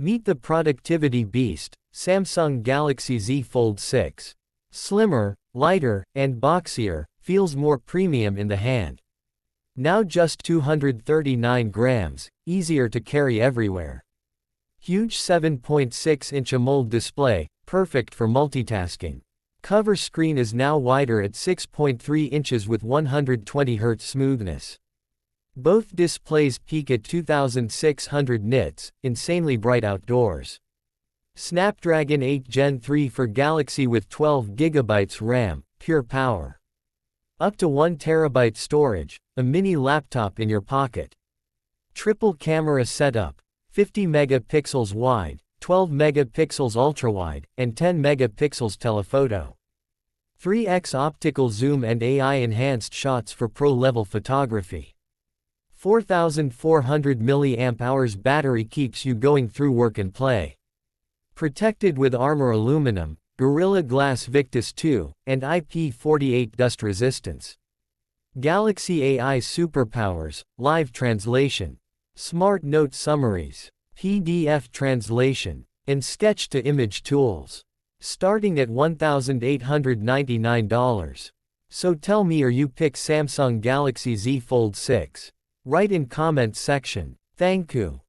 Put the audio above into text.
Meet the productivity beast, Samsung Galaxy Z Fold 6. Slimmer, lighter, and boxier, feels more premium in the hand. Now just 239 grams, easier to carry everywhere. Huge 7.6-inch AMOLED display, perfect for multitasking. Cover screen is now wider at 6.3 inches with 120Hz smoothness. Both displays peak at 2600 nits, insanely bright outdoors. Snapdragon 8 Gen 3 for Galaxy with 12GB RAM, pure power. Up to 1TB storage, a mini laptop in your pocket. Triple camera setup, 50 megapixels wide, 12 megapixels ultrawide, and 10 megapixels telephoto. 3x optical zoom and AI-enhanced shots for pro-level photography. 4400 mAh battery keeps you going through work and play. Protected with Armor Aluminum, Gorilla Glass Victus 2, and IP48 dust resistance. Galaxy AI superpowers, live translation, smart note summaries, PDF translation, and sketch-to-image tools. Starting at $1,899. So tell me, are you pick Samsung Galaxy Z Fold 6? Write in comments section. Thank you.